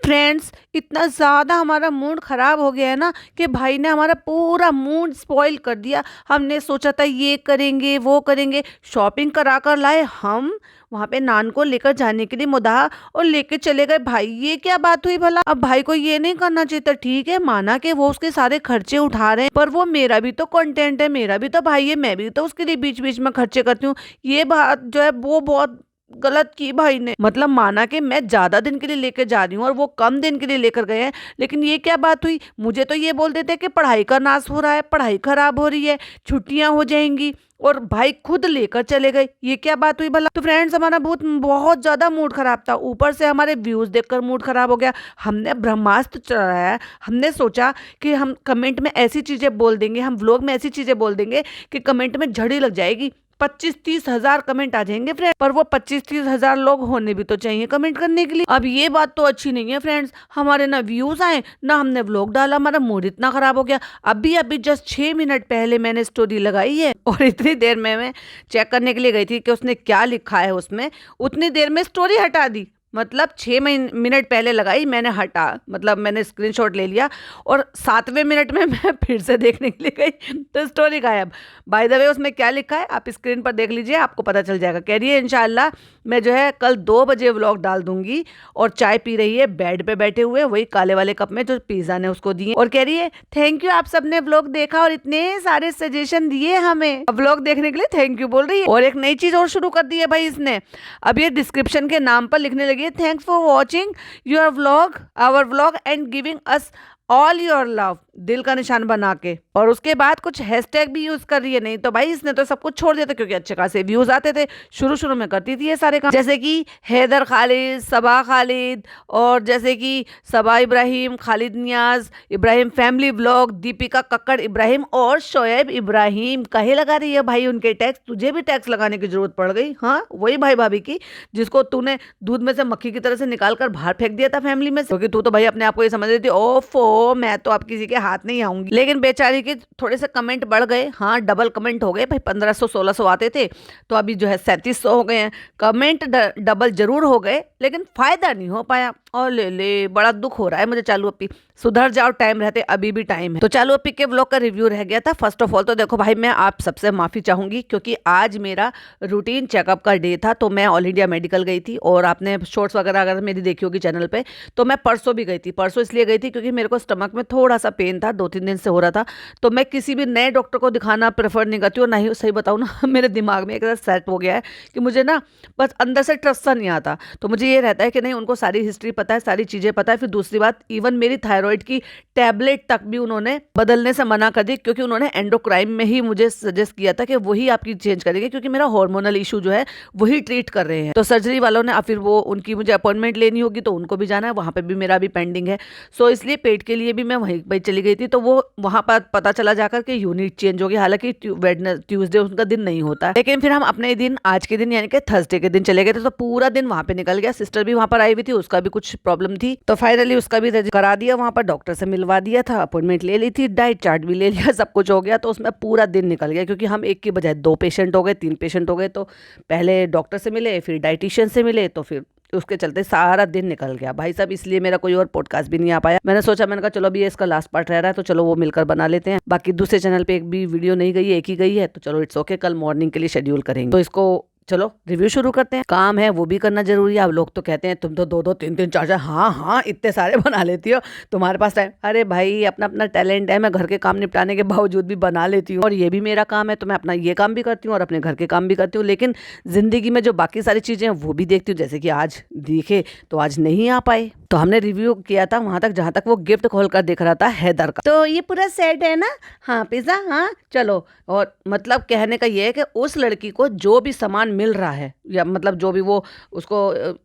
Friends, इतना ज़्यादा हमारा मूड ख़राब हो गया है ना कि भाई ने हमारा पूरा मूड स्पॉइल कर दिया। हमने सोचा था ये करेंगे, वो करेंगे, शॉपिंग करा कर लाए हम वहाँ पे नान को लेकर जाने के लिए मुदाहा और लेके चले गए। भाई ये क्या बात हुई भला? अब भाई को ये नहीं करना चाहिए था। ठीक है, माना कि वो उसके सारे खर्चे उठा रहे हैं, पर वो मेरा भी तो कंटेंट है, मेरा भी तो भाई है, मैं भी तो उसके लिए बीच बीच में खर्चे करती हूँ। ये बात जो है वो बहुत गलत की भाई ने। मतलब माना कि मैं ज्यादा दिन के लिए लेकर जा रही हूँ और वो कम दिन के लिए लेकर गए हैं, लेकिन ये क्या बात हुई? मुझे तो ये बोल देते कि पढ़ाई का नाश हो रहा है, पढ़ाई खराब हो रही है, छुट्टियां हो जाएंगी, और भाई खुद लेकर चले गए। ये क्या बात हुई भला? तो फ्रेंड्स, हमारा बहुत बहुत ज्यादा मूड खराब था। ऊपर से हमारे व्यूज देखकर मूड खराब हो गया। हमने ब्रह्मास्त्र चढ़ाया। हमने सोचा कि हम कमेंट में ऐसी चीजें बोल देंगे, हम व्लॉग में ऐसी चीजें बोल देंगे कि कमेंट में झड़ी लग जाएगी। 25-30 हजार कमेंट आ जाएंगे फ्रेंड, पर वो 25-30 हजार लोग होने भी तो चाहिए कमेंट करने के लिए। अब ये बात तो अच्छी नहीं है फ्रेंड्स। हमारे ना व्यूज आए, ना हमने व्लॉग डाला, हमारा मूड इतना खराब हो गया। अभी अभी जस्ट 6 मिनट पहले मैंने स्टोरी लगाई है और इतनी देर में मैं चेक करने के लिए गई थी कि उसने क्या लिखा है उसमें, उतनी देर में स्टोरी हटा दी। मतलब 6 मिनट पहले लगाई, मैंने हटा, मतलब मैंने स्क्रीनशॉट ले लिया और 7वें मिनट में मैं फिर से देखने के लिए गई तो स्टोरी गायब। बाय द वे उसमें क्या लिखा है आप स्क्रीन पर देख लीजिए, आपको पता चल जाएगा। कह रही है इंशाल्लाह मैं जो है कल 2 बजे व्लॉग डाल दूंगी, और चाय पी रही है बेड पे बैठे हुए, वही काले वाले कप में जो पिज्जा ने उसको दिए, और कह रही है थैंक यू, आप सबने व्लॉग देखा और इतने सारे सजेशन दिए हमें। व्लॉग देखने के लिए थैंक यू बोल रही है। और एक नई चीज और शुरू कर दी है भाई इसने। अब ये डिस्क्रिप्शन के नाम पर लिखने लगी है thanks for watching your vlog, our vlog and giving us all your love, दिल का निशान बना के, और उसके बाद कुछ हैशटैग भी यूज कर रही है। नहीं तो भाई इसने तो सब कुछ छोड़ दिया था, क्योंकि अच्छे खासे व्यूज आते थे। शुरू शुरू में करती थी ये सारे काम, जैसे कि हैदर खालिद, सबा खालिद, और जैसे कि सबा इब्राहिम, खालिद नियाज, इब्राहिम फैमिली व्लॉग, दीपिका कक्कड़ इब्राहिम और शोएब इब्राहिम। कहे लगा रही है भाई उनके टैक्स? तुझे भी टैक्स लगाने की जरूरत पड़ गई? हाँ, वही भाई भाभी की जिसको तूने दूध में से मक्खी की तरह से निकाल कर बाहर फेंक दिया था फैमिली में से, क्योंकि तू तो भाई अपने आप को ये समझ रही थी ओफो मैं तो अब किसी के हाथ नहीं आऊंगी। लेकिन बेचारी के थोड़े से कमेंट बढ़ गए। हाँ, डबल कमेंट हो गए भाई, 1500-1600 आते थे तो अभी जो है 3700 हो गए हैं। कमेंट डबल जरूर हो गए, लेकिन फायदा नहीं हो पाया। और ले बड़ा दुख हो रहा है मुझे। चालू अपी सुधर जाओ, टाइम रहते, अभी भी टाइम है। तो चालू अपी के व्लॉग का रिव्यू रह गया था। फर्स्ट ऑफ ऑल तो देखो भाई, मैं आप सबसे माफी चाहूंगी क्योंकि आज मेरा रूटीन चेकअप का डे था। तो मैं ऑल इंडिया मेडिकल गई थी, और आपने शॉर्ट्स वगैरह अगर मेरी देखी होगी चैनल पे, तो मैं परसों भी गई थी। परसों इसलिए गई थी क्योंकि मेरे को स्टमक में थोड़ा सा पेन था, 2-3 दिन से हो रहा था। तो मैं किसी भी नए डॉक्टर को दिखाना प्रेफर नहीं करती हूँ, ना ही सही बताऊँ ना मेरे दिमाग में एक तरह सेट हो गया है कि मुझे ना बस अंदर से ट्रस्ट सा नहीं आता। तो मुझे ये रहता है कि नहीं, उनको सारी हिस्ट्री पता है, सारी चीजें पता है। फिर दूसरी बात, इवन मेरी थायराइड की टैबलेट तक भी उन्होंने बदलने से मना कर दी, क्योंकि उन्होंने एंडोक्राइन में ही मुझे सजेस्ट किया था कि वही आपकी चेंज करेंगे, क्योंकि मेरा हार्मोनल इशू जो है वही ट्रीट कर रहे हैं। तो सर्जरी वालों ने फिर वो उनकी मुझे अपॉइंटमेंट लेनी होगी, तो उनको भी जाना है, वहां पे भी मेरा भी पेंडिंग है। सो इसलिए पेट के लिए भी मैं वहीं पर चली गई थी। तो वो वहां पर पता चला जाकर के यूनिट चेंज हो गया। हालांकि ट्यूसडे उनका दिन नहीं होता, लेकिन फिर हम अपने दिन, आज के दिन यानी कि थर्सडे के दिन चले गए थे। तो पूरा दिन वहां पे निकल गया। सिस्टर भी वहां पर आई हुई थी, उसका भी कुछ प्रॉब्लम थी, तो फाइनली उसका भी करा दिया, वहां पर डॉक्टर से मिलवा दिया था, अपॉइंटमेंट ले ली थी, डाइट चार्ट भी ले लिया, सब कुछ हो गया। तो उसमें पूरा दिन निकल गया, क्योंकि हम एक की बजाय 2 पेशेंट हो गए, 3 पेशेंट हो गए। तो पहले डॉक्टर से मिले, फिर डाइटिशियन से मिले, तो फिर उसके चलते सारा दिन निकल गया भाई साहब। इसलिए मेरा कोई और पॉडकास्ट भी नहीं आ पाया। मैंने सोचा, मैंने कहा चलो अभी इसका लास्ट पार्ट रह रहा है, तो चलो वो मिलकर बना लेते हैं। बाकी दूसरे चैनल पे एक भी वीडियो नहीं गई है, एक ही गई है, तो चलो इट्स ओके, कल मॉर्निंग के लिए शेड्यूल करेंगे। तो इसको चलो रिव्यू शुरू करते हैं। काम है वो भी करना जरूरी है। अब लोग तो कहते हैं तुम तो 2-2, 3-3, 4-4, हाँ इतने सारे बना लेती हो, तुम्हारे पास टाइम। अरे भाई, अपना अपना टैलेंट है। मैं घर के काम निपटाने के बावजूद भी बना लेती हूँ, और ये भी मेरा काम है। तो मैं अपना ये काम भी करती हूँ और अपने घर के काम भी करती हूँ, लेकिन जिंदगी में जो बाकी सारी चीजें हैं वो भी देखती हूँ। जैसे कि आज दिखे तो आज नहीं आ पाए, तो हमने रिव्यू किया था वहां तक जहां तक वो गिफ्ट खोल कर दिख रहा था हैदर का। तो ये पूरा सेट है ना? हाँ, पिज्जा, हाँ चलो। और मतलब कहने का ये है कि उस लड़की को जो भी सामान मिल रहा है, या मतलब जो भी वो उसको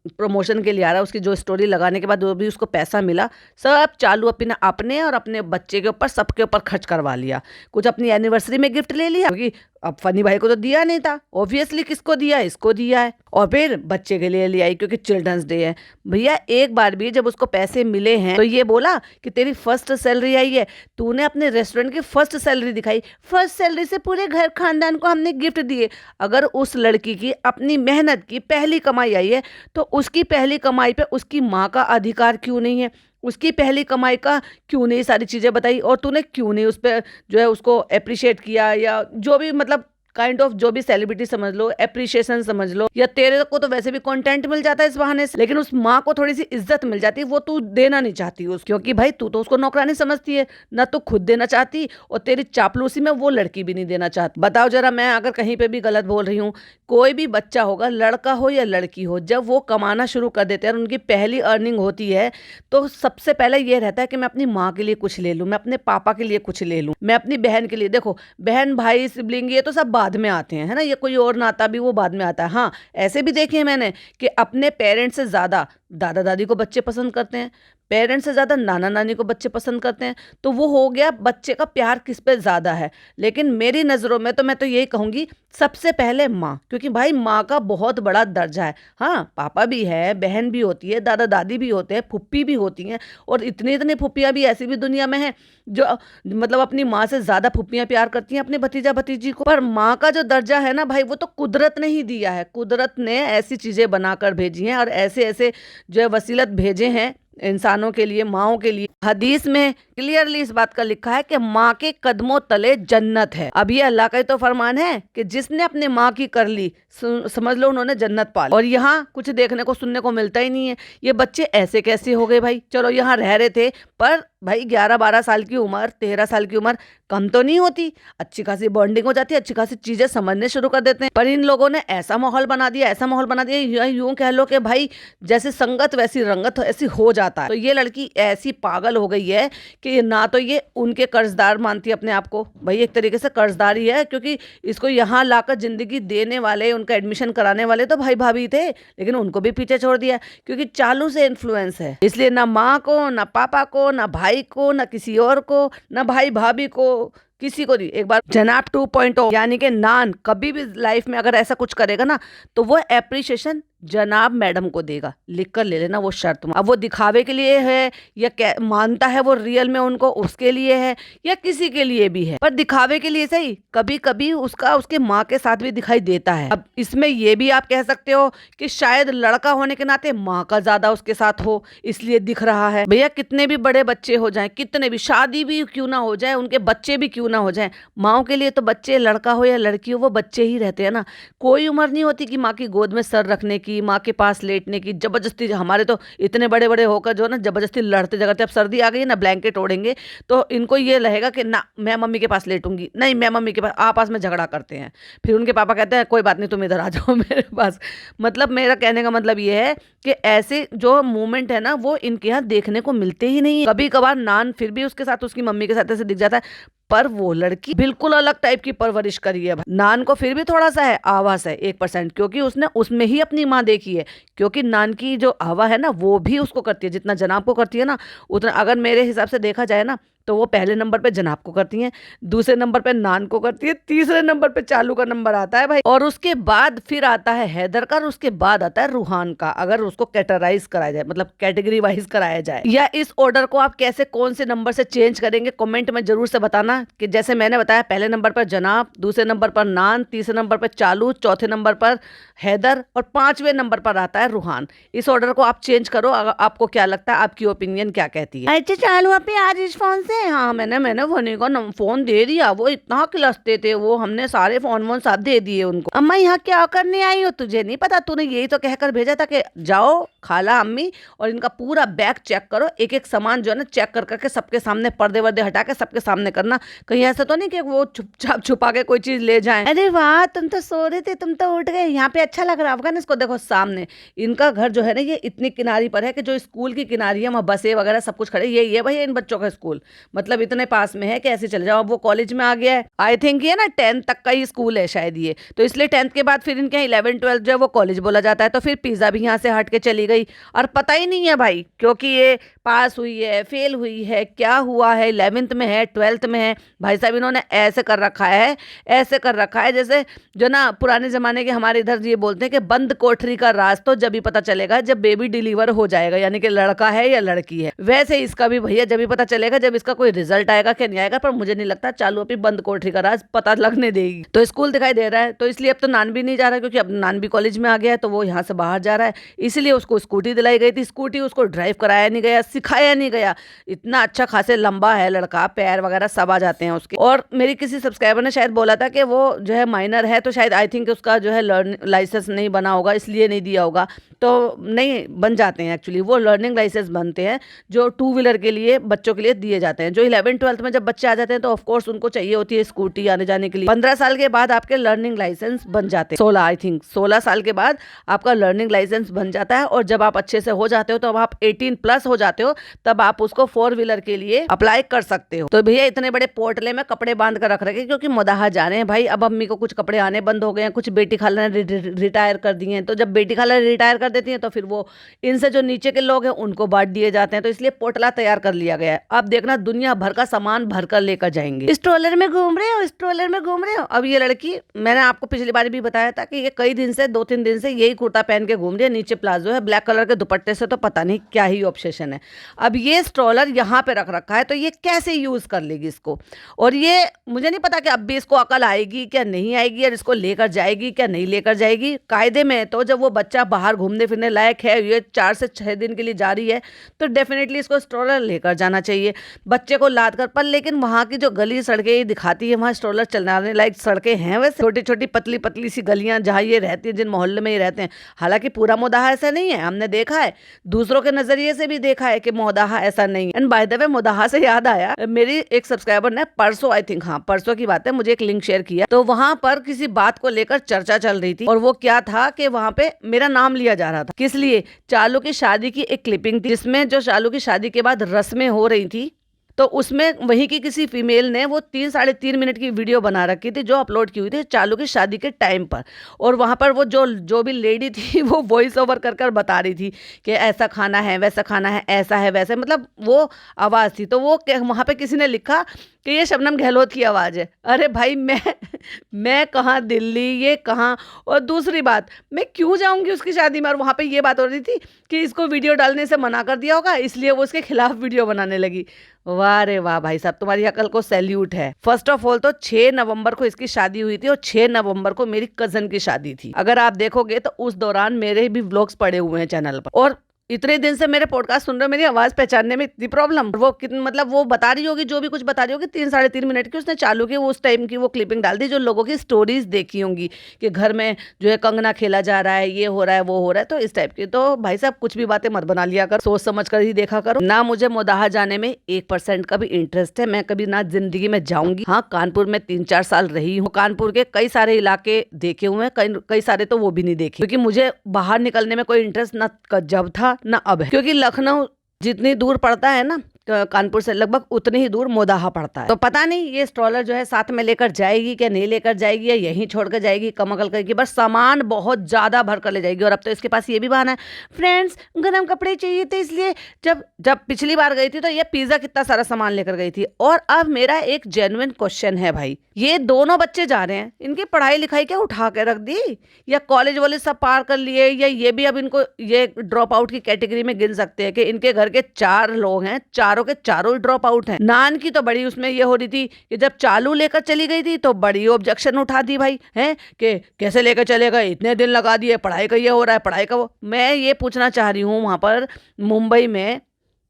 प्रमोशन के लिए आ रहा है, उसकी जो स्टोरी लगाने के बाद जो भी उसको पैसा मिला, सब चालू अपने अपने और अपने बच्चे के ऊपर, सबके ऊपर खर्च करवा लिया। कुछ अपनी एनिवर्सरी में गिफ्ट ले लिया, क्योंकि अब फनी भाई को तो दिया नहीं था, ऑब्वियसली किसको दिया है, इसको दिया है। और फिर बच्चे के लिए ले आई, क्योंकि चिल्ड्रंस डे है। भैया एक बार भी जब उसको पैसे मिले हैं तो ये बोला कि तेरी फर्स्ट सैलरी आई है, तूने अपने रेस्टोरेंट की फर्स्ट सैलरी दिखाई, फर्स्ट सैलरी से पूरे घर खानदान को हमने गिफ्ट दिए। अगर उस लड़की की अपनी मेहनत की पहली कमाई आई है तो उसकी पहली कमाई पे उसकी माँ का अधिकार क्यों नहीं है? उसकी पहली कमाई का क्यों नहीं सारी चीज़ें बताई, और तूने क्यों नहीं उस पे जो है उसको अप्रिशिएट किया, या जो भी मतलब काइंड ऑफ जो भी सेलिब्रिटी समझ लो, एप्रिशिएशन समझ लो, या तेरे को तो वैसे भी कंटेंट मिल जाता है इस बहाने से, लेकिन उस माँ को थोड़ी सी इज्जत मिल जाती है, वो तू देना नहीं चाहती उस, क्योंकि भाई तू तो उसको नौकरानी समझती है, ना तो खुद देना चाहती और तेरी चापलूसी में वो लड़की भी नहीं देना चाहती। बताओ जरा, मैं अगर कहीं पे भी गलत बोल रही हूँ? कोई भी बच्चा होगा, लड़का हो या लड़की हो, जब वो कमाना शुरू कर देते हैं और उनकी पहली अर्निंग होती है तो सबसे पहले ये रहता है कि मैं अपनी माँ के लिए कुछ ले लूँ, मैं अपने पापा के लिए कुछ ले लूँ, मैं अपनी बहन के लिए। देखो, बहन भाई सिबलिंग ये तो सब बाद में आते हैं, है ना, ये कोई और नाता भी वो बाद में आता है। हाँ, ऐसे भी देखे हैं मैंने कि अपने पेरेंट्स से ज़्यादा दादा दादी को बच्चे पसंद करते हैं, पेरेंट्स से ज़्यादा नाना नानी को बच्चे पसंद करते हैं। तो वो हो गया बच्चे का प्यार किस पे ज़्यादा है। लेकिन मेरी नज़रों में तो मैं तो यही कहूँगी सबसे पहले माँ, क्योंकि भाई माँ का बहुत बड़ा दर्जा है। हाँ, पापा भी है, बहन भी होती है, दादा दादी भी होते हैं, फुप्पी भी होती हैं, और इतनी इतनी फुप्पियाँ भी ऐसी भी दुनिया में हैं जो मतलब अपनी माँ से ज़्यादा फुप्पियाँ प्यार करती हैं अपने भतीजा भतीजी को। पर माँ का जो दर्जा है ना भाई, वो तो कुदरत ने ही दिया है। कुदरत ने ऐसी चीज़ें बनाकर भेजी हैं और ऐसे ऐसे जो है वसीलत भेजे हैं इंसानों के लिए, माओं के लिए। हदीस में क्लियरली इस बात का लिखा है कि माँ के कदमों तले जन्नत है। अब ये अल्लाह का ही तो फरमान है कि जिसने अपने माँ की कर ली, समझ लो उन्होंने जन्नत पा ली। और यहाँ कुछ देखने को सुनने को मिलता ही नहीं है। ये बच्चे ऐसे कैसे हो गए भाई? चलो यहाँ रह रहे थे, पर भाई 11-12 साल की उम्र, 13 साल की उम्र कम तो नहीं होती, अच्छी खासी बॉन्डिंग हो जाती है, अच्छी खासी चीजें समझने शुरू कर देते हैं। पर इन लोगों ने ऐसा माहौल बना दिया, ऐसा माहौल बना दिया, यूं कह लो कि भाई जैसे संगत वैसी रंगत ऐसी हो जाता है। तो ये लड़की ऐसी पागल हो गई है कि ना तो ये उनके कर्जदार मानती है अपने आप को, भाई एक तरीके से कर्जदार ही है, क्योंकि इसको यहाँ लाकर जिंदगी देने वाले, उनका एडमिशन कराने वाले तो भाई भाभी थे, लेकिन उनको भी पीछे छोड़ दिया क्योंकि चालू से इन्फ्लुएंस है। इसलिए ना माँ को, ना पापा को, ना भाई को, ना किसी और को, ना भाई भाभी को, किसी को नहीं। एक बार जनाब 2.0 यानी कि नान कभी भी लाइफ में अगर ऐसा कुछ करेगा ना तो वो एप्रिशिएशन जनाब मैडम को देगा, लिख कर ले लेना वो शर्त। अब वो दिखावे के लिए है या मानता है वो रियल में उनको, उसके लिए है या किसी के लिए भी है, पर दिखावे के लिए सही, कभी कभी उसका उसके माँ के साथ भी दिखाई देता है। अब इसमें ये भी आप कह सकते हो कि शायद लड़का होने के नाते माँ का ज्यादा उसके साथ हो, इसलिए दिख रहा है। भैया कितने भी बड़े बच्चे हो जाए, कितने भी शादी भी क्यों ना हो जाए, उनके बच्चे भी क्यों ना हो जाए, माँ के लिए तो बच्चे, लड़का हो या लड़की हो, वो बच्चे ही रहते हैं ना। कोई उम्र नहीं होती कि माँ की गोद में सर रखने की, माँ के पास लेटने की। जबरदस्ती हमारे तो इतने बड़े बड़े होकर जो ना जबरदस्ती लड़ते झगड़ते, अब सर्दी आ गई ना, ब्लैंकेट ओढ़ेंगे तो इनको ये रहेगा कि ना मैं मम्मी के पास लेटूंगी, नहीं मैं मम्मी के पास, आपस में झगड़ा करते हैं। फिर उनके पापा कहते हैं कोई बात नहीं तुम इधर आ जाओ मेरे पास। मतलब मेरा कहने का मतलब ये है कि ऐसे जो मूवमेंट है ना वो इनके यहाँ देखने को मिलते ही नहीं है। कभी कभार नान फिर भी उसके साथ, उसकी मम्मी के साथ ऐसे दिख जाता है, पर वो लड़की बिल्कुल अलग टाइप की परवरिश करी है। नान को फिर भी थोड़ा सा है, आवास है 1%, क्योंकि उसने उसमें ही अपनी माँ देखी है। क्योंकि नान की जो हवा है ना वो भी उसको करती है, जितना जनाब को करती है ना उतना, अगर मेरे हिसाब से देखा जाए ना तो वो पहले नंबर पे जनाब को करती हैं, दूसरे नंबर पे नान को करती है, तीसरे नंबर पे चालू का नंबर आता है भाई, और उसके बाद फिर आता है हैदर का, और उसके बाद आता है रूहान का। अगर उसको कैटेगराइज कराया जाए, मतलब कैटेगरी वाइज कराया जाए, या इस ऑर्डर को आप कैसे कौन से नंबर से चेंज करेंगे कमेंट में जरूर से बताना। कि जैसे मैंने बताया पहले नंबर पर जनाब, दूसरे नंबर पर नान, तीसरे नंबर पर चालू, चौथे नंबर पर हैदर और 5वें नंबर पर आता है रूहान। इस ऑर्डर को आप चेंज करो। आपको क्या लगता है, आपकी ओपिनियन क्या कहती है? अच्छा चालू आप आज इस फोन से, हाँ मैंने वनी को फोन दे दिया, वो इतना किलसते थे, वो हमने सारे फोन वोन सब दे दिए उनको। अम्मा यहाँ क्या करने आई हो, तुझे नहीं पता? तूने यही तो कहकर भेजा था कि जाओ खाला अम्मी और इनका पूरा बैग चेक करो, एक एक सामान जो है ना चेक कर करके सबके सामने पर्दे वर्दे हटा के सबके सामने करना, कहीं ऐसा तो नहीं कि वो चुपचाप छुपा के कोई चीज ले जाए। अरे वाह, तुम तो सो रहे थे, तुम तो उठ गए, यहाँ पे अच्छा लग रहा होगा ना। इसको देखो सामने, इनका घर जो है ना ये इतनी किनारी पर है कि जो स्कूल की किनारी है वहाँ बसें वगैरह सब कुछ खड़े, यही है भाई इन बच्चों का स्कूल। मतलब इतने पास में है कि ऐसे चले जाओ। अब वो कॉलेज में आ गया है, आई थिंक ये ना 10th तक का ही स्कूल है शायद ये, तो इसलिए 10th के बाद फिर इनके 11th 12th जो है वो कॉलेज बोला जाता है। तो फिर पिज़्ज़ा भी यहाँ से हट के चली गई और पता ही नहीं है भाई, क्योंकि ये पास हुई है, फेल हुई है, क्या हुआ है, 11th में है, 12th में है। भाई साहब इन्होंने ऐसे कर रखा है, ऐसे कर रखा है जैसे जो ना पुराने जमाने के हमारे इधर ये बोलते हैं कि बंद कोठरी का राज तो जब ही पता चलेगा जब बेबी डिलीवर हो जाएगा, यानी कि लड़का है या लड़की है। वैसे इसका भी भैया जब ही पता चलेगा जब इसका कोई रिजल्ट आएगा कि नहीं आएगा, पर मुझे नहीं लगता चालू अभी बंद कोठरी का राज पता लगने देगी। तो स्कूल दिखाई दे रहा है, तो इसलिए अब तो नान भी नहीं जा रहा, क्योंकि अब नान भी कॉलेज में आ गया है, तो वो यहाँ से बाहर जा रहा है। इसलिए उसको स्कूटी दिलाई गई थी, स्कूटी उसको ड्राइव कराया नहीं गया, सिखाया नहीं गया। इतना अच्छा खासे लंबा है लड़का, पैर वगैरह सब आ जाते हैं उसके। और मेरी किसी सब्सक्राइबर ने शायद बोला था कि वो जो है माइनर है, तो शायद आई थिंक उसका जो है लर्निंग लाइसेंस नहीं बना होगा, इसलिए नहीं दिया होगा। तो नहीं बन जाते हैं एक्चुअली, वो लर्निंग लाइसेंस बनते हैं जो 2 व्हीलर के लिए बच्चों के लिए दिए जाते हैं। जो 11th 12th में जब बच्चे आ जाते हैं तो ऑफकोर्स उनको चाहिए होती है स्कूटी आने जाने के लिए। 15 साल के बाद आपके लर्निंग लाइसेंस बन जाते हैं, 16 आई थिंक 16 साल के बाद आपका लर्निंग लाइसेंस बन जाता है। और जब आप अच्छे से हो जाते हो, तो अब आप 18+ हो जाते हो, तब आप उसको 4 व्हीलर के लिए अप्लाई कर सकते हो। तो भैया इतने बड़े पोटले में कपड़े बांध कर रख रखे, क्योंकि मुदाहा जा रहे हैं भाई। अब अम्मी को कुछ कपड़े आने बंद हो गए हैं, कुछ बेटी खाला ने रिटायर कर दिए हैं। तो जब बेटी खाला रिटायर कर देती है तो फिर वो इनसे जो नीचे के लोग हैं उनको बांट दिए जाते हैं। तो इसलिए पोटला तैयार कर लिया गया है। अब देखना दुनिया भर का सामान भर कर लेकर जाएंगे। स्ट्रोलर में घूम रहे हो, स्ट्रोलर में घूम रहे हो। अब ये लड़की, मैंने आपको पिछली बार भी बताया था कि ये कई दिन से 2-3 दिन से यही कुर्ता पहन के घूम रही है, नीचे प्लाजो है, ब्लैक कलर के दुपट्टे से तो पता नहीं क्या ही ऑब्सेशन है। अब ये स्ट्रोलर यहाँ पे रख रखा है, तो ये कैसे यूज कर लेगी इसको। और ये मुझे नहीं पता कि अब भी इसको अकल आएगी क्या नहीं आएगी, और इसको लेकर जाएगी क्या नहीं लेकर जाएगी। कायदे में तो जब वो बच्चा बाहर घूमने फिरने लायक है, ये 4 से 6 दिन के लिए जा रही है, तो डेफिनेटली इसको स्ट्रोलर लेकर जाना चाहिए बच्चे को लाद कर। पर लेकिन वहाँ की जो गली सड़कें दिखाती है, वहाँ स्ट्रोलर चलाने लायक सड़कें हैं वैसे, छोटी छोटी पतली पतली सी गलियां जहाँ ये रहती है, जिन मोहल्ले में ये रहते हैं। हालांकि पूरा मोदाहा ऐसा नहीं है, हमने देखा है, दूसरों के नजरिए से भी देखा है कि मोदाहा ऐसा नहीं है। एंड बाय द वे मोदाहा से याद आया, मेरी एक सब्सक्राइबर ने परसों, आई थिंक हाँ परसों की बात है, मुझे एक लिंक शेयर किया। तो वहां पर किसी बात को लेकर चर्चा चल रही थी, और वो क्या था कि वहां पे मेरा नाम लिया जा रहा था। किस लिए? चालू की शादी की एक क्लिपिंग थी, जिसमें जो चालू की शादी के बाद रस्में हो रही थी, तो उसमें वहीं की किसी फीमेल ने वो 3-3.5 मिनट की वीडियो बना रखी थी, जो अपलोड की हुई थी चालू की शादी के टाइम पर। और वहाँ पर वो जो भी लेडी थी वो वॉइस ओवर कर बता रही थी कि ऐसा खाना है, वैसा खाना है, ऐसा है, वैसा, मतलब वो आवाज़ थी। तो वो वहाँ पे किसी ने लिखा कि ये शबनम गहलोत की आवाज़ है। अरे भाई मैं कहाँ दिल्ली, ये कहाँ। और दूसरी बात, मैं क्यों जाऊँगी उसकी शादी में। और वहाँ पे ये बात हो रही थी कि इसको वीडियो डालने से मना कर दिया होगा, इसलिए वो उसके खिलाफ वीडियो बनाने लगी। वाह रे वाह भाई साहब, तुम्हारी अकल को सैल्यूट है। फर्स्ट ऑफ ऑल तो 6 नवंबर को इसकी शादी हुई थी, और 6 नवंबर को मेरी कजन की शादी थी। अगर आप देखोगे तो उस दौरान मेरे भी व्लॉग्स पड़े हुए हैं चैनल पर। और इतने दिन से मेरे पॉडकास्ट सुन रहे हो, मेरी आवाज पहचानने में इतनी प्रॉब्लम। वो मतलब वो बता रही होगी, जो भी कुछ बता रही होगी, 3-3.5 मिनट की उसने चालू की, वो उस टाइम की वो क्लिपिंग डाल दी, जो लोगों की स्टोरीज देखी होंगी कि घर में जो है कंगना खेला जा रहा है, ये हो रहा है, वो हो रहा है, तो इस टाइप की। तो भाई साहब कुछ भी बातें मत बना लिया कर, सोच समझ कर ही देखा करो ना। मुझे मोदाहा जाने में 1% का भी इंटरेस्ट है, मैं कभी ना जिंदगी में जाऊंगी। हाँ, कानपुर में 3-4 साल रही हूँ, कानपुर के कई सारे इलाके देखे हुए हैं, कई सारे तो वो भी नहीं देखे, क्योंकि मुझे बाहर निकलने में कोई इंटरेस्ट ना जब था ना अब है। क्योंकि लखनऊ जितनी दूर पड़ता है ना कानपुर से, लगभग उतनी ही दूर मोदाहा पड़ता है। तो पता नहीं ये स्ट्रॉलर जो है साथ में लेकर जाएगी क्या नहीं लेकर जाएगी, या यहीं छोड़ कर जाएगी, कमकल करके। बस सामान बहुत ज्यादा भर कर ले जाएगी। और अब तो इसके पास ये भी बहाना है, फ्रेंड्स गर्म कपड़े चाहिए थे, इसलिए जब पिछली बार गई थी तो ये पिज्जा कितना सारा सामान लेकर गई थी। और अब मेरा एक जेन्युइन क्वेश्चन है भाई, ये दोनों बच्चे जा रहे हैं, इनकी पढ़ाई लिखाई क्या उठा के रख दी, या कॉलेज वाले सब पार कर लिए, या ये भी अब इनको ये ड्रॉप आउट की कैटेगरी में गिन सकते हैं कि इनके घर के 4 लोग हैं, चारों के चारों ड्रॉप आउट हैं। नान की तो बड़ी उसमें ये हो रही थी कि जब चालू लेकर चली गई थी तो बड़ी ऑब्जेक्शन उठा दी भाई, हैं कि कैसे लेकर चले गए, इतने दिन लगा दिए, पढ़ाई का ये हो रहा है, पढ़ाई का वो। मैं ये पूछना चाह रही हूँ, वहां पर मुंबई में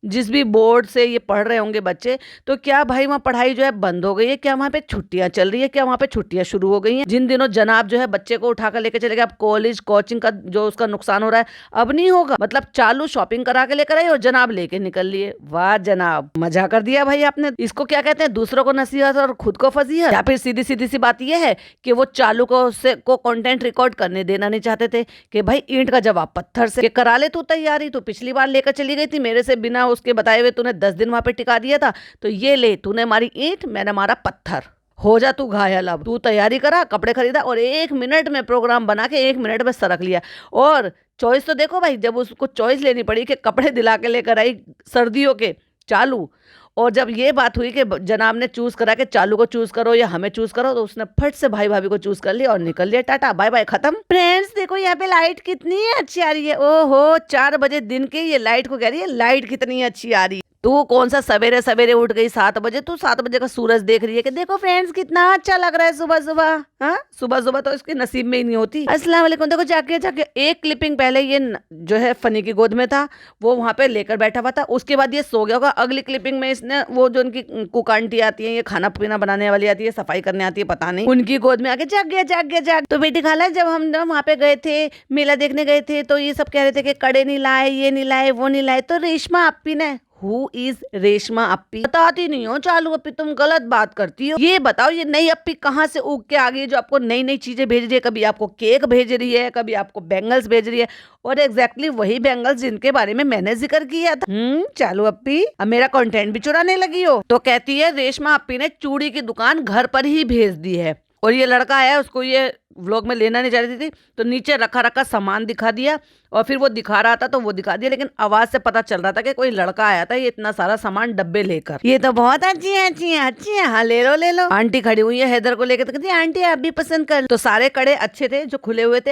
जिस भी बोर्ड से ये पढ़ रहे होंगे बच्चे, तो क्या भाई वहाँ पढ़ाई जो है बंद हो गई है, क्या वहाँ पे छुट्टियां चल रही है, क्या वहाँ पे छुट्टियां शुरू हो गई हैं? जिन दिनों जनाब जो है बच्चे को उठाकर लेकर चले गए, अब कॉलेज कोचिंग का जो उसका नुकसान हो रहा है अब नहीं होगा। मतलब चालू शॉपिंग करा के लेकर आई और जनाब लेके निकल लिए। वाह जनाब, मजा कर दिया भाई आपने। इसको क्या कहते हैं, दूसरों को नसीहत और खुद को फजीहत। या फिर सीधी सीधी सी बात यह है कि वो चालू को कंटेंट रिकॉर्ड करने देना नहीं चाहते थे कि भाई ईंट का जवाब पत्थर से, करा ले तू तैयारी, तो पिछली बार लेकर चली गई थी मेरे से बिना उसके बताए हुए तूने 10 दिन वहां पे टिका दिया था, तो ये ले, तूने मारी ईंट, मैंने मारा पत्थर, हो जा तू घायल। अब तू तैयारी करा, कपड़े खरीदा और 1 मिनट में प्रोग्राम बना के 1 मिनट में सरक लिया। और चॉइस तो देखो भाई, जब उसको चॉइस लेनी पड़ी कि कपड़े दिला के लेकर आई सर्दियों के चालू, और जब ये बात हुई कि जनाब ने चूज करा कि चालू को चूज करो या हमें चूज करो, तो उसने फट से भाई भाभी को चूज कर लिया और निकल लिया, टाटा बाय बाय खत्म। फ्रेंड्स देखो यहाँ पे लाइट कितनी अच्छी आ रही है, ओहो 4 बजे दिन के ये लाइट को कह रही है लाइट कितनी अच्छी आ रही है। तू कौन सा सवेरे सवेरे उठ गई 7 बजे, तू 7 बजे का सूरज देख रही है कि देखो फ्रेंड्स कितना अच्छा लग रहा है सुबह सुबह। हाँ सुबह सुबह तो इसके नसीब में ही नहीं होती। अस्सलाम वालेकुम। देखो जाके जाके एक क्लिपिंग पहले ये जो है फनी की गोद में था, वो वहां पे लेकर बैठा हुआ था, उसके बाद ये सो गया होगा। अगली क्लिपिंग में इसने वो जो उनकी कुक आंटी आती है, ये खाना पीना बनाने वाली आती है, सफाई करने आती है, पता नहीं, उनकी गोद में आके जाग गया जाग गया जाग। तो बेटी खाला जब हम वहां पे गए थे, मेला देखने गए थे, तो ये सब कह रहे थे कि कड़े नहीं लाए, ये नहीं लाए, वो नहीं लाए, तो रेशमा अप्पी ने, हु इज रेशमा अप्पी, बताती नहीं हो चालू अप्पी, तुम गलत बात करती हो। ये बताओ ये नई अप्पी कहाँ से उग के आ गई जो आपको नई नई चीजें भेज रही है, कभी आपको केक भेज रही है, कभी आपको बैंगल्स भेज रही है, और एग्जैक्टली वही बैंगल्स जिनके बारे में मैंने जिक्र किया था। चालू अप्पी अब मेरा कंटेंट भी चुराने लगी हो। तो कहती है रेशमा अप्पी ने चूड़ी की दुकान घर पर ही भेज दी है, और ये लड़का है उसको ये व्लॉग में लेना नहीं चाह रही थी, तो नीचे रखा रखा सामान दिखा दिया, और फिर वो दिखा रहा था तो वो दिखा दिया, लेकिन आवाज से पता चल रहा था कि कोई लड़का आया था ये इतना सारा सामान डब्बे लेकर। ये तो बहुत अच्छी है अच्छी है अच्छी है, हाँ ले लो ले लो। आंटी खड़ी हुई है हैदर को लेकर, तो कहती है आंटी आप भी पसंद कर। तो सारे कड़े अच्छे थे जो खुले हुए थे,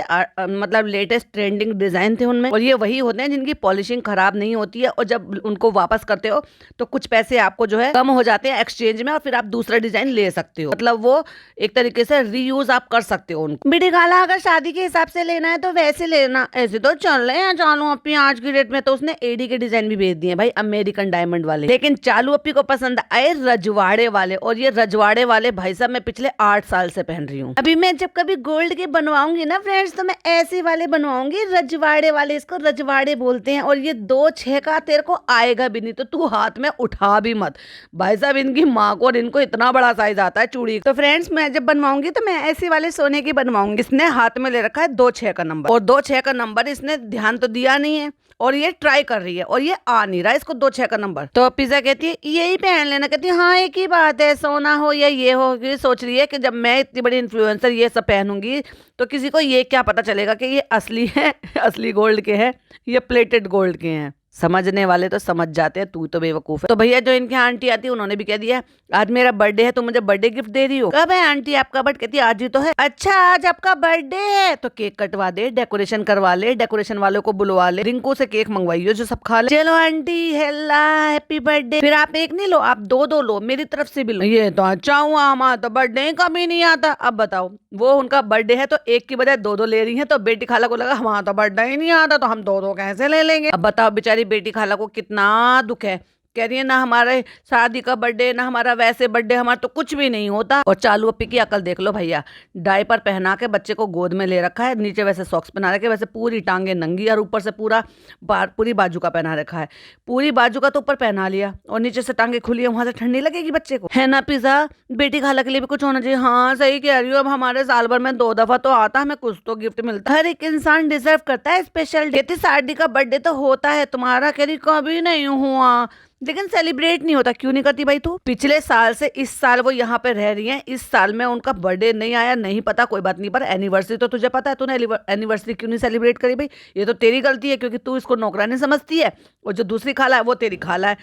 मतलब लेटेस्ट ट्रेंडिंग डिजाइन थे उनमें, और ये वही होते हैं जिनकी पॉलिशिंग खराब नहीं होती है, और जब उनको वापस करते हो तो कुछ पैसे आपको जो है कम हो जाते हैं एक्सचेंज में, और फिर आप दूसरा डिजाइन ले सकते हो, मतलब वो एक तरीके से रीयूज आप कर सकते हो उनको। बेटी खाला अगर शादी के हिसाब से लेना है तो वैसे लेना, ऐसे तो चल रहे हैं चालू अप्पी आज की डेट में। तो उसने एडी के डिजाइन भी भेज दिए भाई, अमेरिकन डायमंड वाले, लेकिन चालू अप्पी को पसंद आए रजवाड़े वाले, और ये रजवाड़े वाले भाई साहब मैं पिछले 8 साल से पहन रही हूँ। अभी मैं जब कभी गोल्ड के बनवाऊंगी ना फ्रेंड्स, तो मैं ऐसे वाले बनवाऊंगी, रजवाड़े वाले, इसको रजवाड़े बोलते हैं, और ये 2-6 का तेरे को आएगा भी नहीं, तो तू हाथ में उठा भी मत भाई साहब। इनकी माँ को और इनको इतना बड़ा साइज आता है चूड़ी। तो फ्रेंड्स मैं जब बनवाऊंगी तो मैं ऐसे वाले सोने की बनवाऊंगी। इसने हाथ में ले रखा है 2-6 का नंबर, और 2-6 का नंबर इसने ध्यान तो दिया नहीं है, और ये ट्राई कर रही है और ये आ नहीं रहा है इसको 2-6 का नंबर। तो पिज्जा कहती है यही पहन लेना, कहती है हाँ एक ही बात है, सोना हो या ये हो। ये सोच रही है कि जब मैं इतनी बड़ी इन्फ्लुएंसर ये सब पहनूंगी तो किसी को ये क्या पता चलेगा कि ये असली है, असली गोल्ड के हैं, ये प्लेटेड गोल्ड के हैं। समझने वाले तो समझ जाते हैं, तू तो बेवकूफ है। तो भैया जो इनके आंटी आती है उन्होंने भी कह दिया आज मेरा बर्थडे है, तो मुझे बर्थडे गिफ्ट दे रही हो। कब है आंटी आपका बर्थडे? कहती है आज ही तो है। अच्छा आज आपका बर्थडे है तो केक कटवा दे, डेकोरेशन करवा ले, डेकोरेशन वालों को बुलवा ले, रिंकू से केक मंगवाइयो जो सब खा ले। चलो आंटी हेल्ला हैप्पी बर्थडे। फिर आप एक नहीं लो, आप 2-2 लो, मेरी तरफ से भी लो। ये तो अच्छा हुआ, हमारा तो बर्थडे कभी नहीं आता। अब बताओ वो उनका बर्थडे है तो एक की बजाय 2-2 ले रही है, तो बेटी खाला को लगा हमारा तो बर्थडे ही नहीं आता तो हम 2-2 कैसे ले लेंगे। अब बताओ बेचारी बेटी खाला को कितना दुख है, कह रही है ना हमारे शादी का बर्थडे, ना हमारा वैसे बर्थडे, हमारा तो कुछ भी नहीं होता। और चालू अप्पी की अकल देख लो भैया, डायपर पहना के बच्चे को गोद में ले रखा है, नीचे वैसे सॉक्स पहना रखे, वैसे पूरी टांगे नंगी, और ऊपर से पूरी बाजू का पहना रखा है। पूरी बाजू का तो ऊपर पहना लिया और नीचे से टांगे खुली है, वहां से ठंडी लगेगी बच्चे को, है ना पिज्जा। बेटी खाला के लिए भी कुछ होना चाहिए। हाँ सही कह रही हो, अब हमारे साल भर में 2 दफा तो आता, हमें कुछ तो गिफ्ट मिलता है। हर एक इंसान डिजर्व करता है स्पेशल। कहती शादी का बर्थडे तो होता है तुम्हारा, कह रही कभी नहीं हुआ, लेकिन सेलिब्रेट नहीं होता। क्यों नहीं करती भाई तू? पिछले साल से इस साल वो यहाँ पे रह रही हैं, इस साल में उनका बर्थडे नहीं आया, नहीं पता, कोई बात नहीं, पर एनिवर्सरी तो तुझे पता है, तूने एनिवर्सरी क्यों नहीं सेलिब्रेट करी भाई? ये तो तेरी गलती है क्योंकि तू इसको नौकरानी समझती है, और जो दूसरी खाला है वो तेरी खाला है।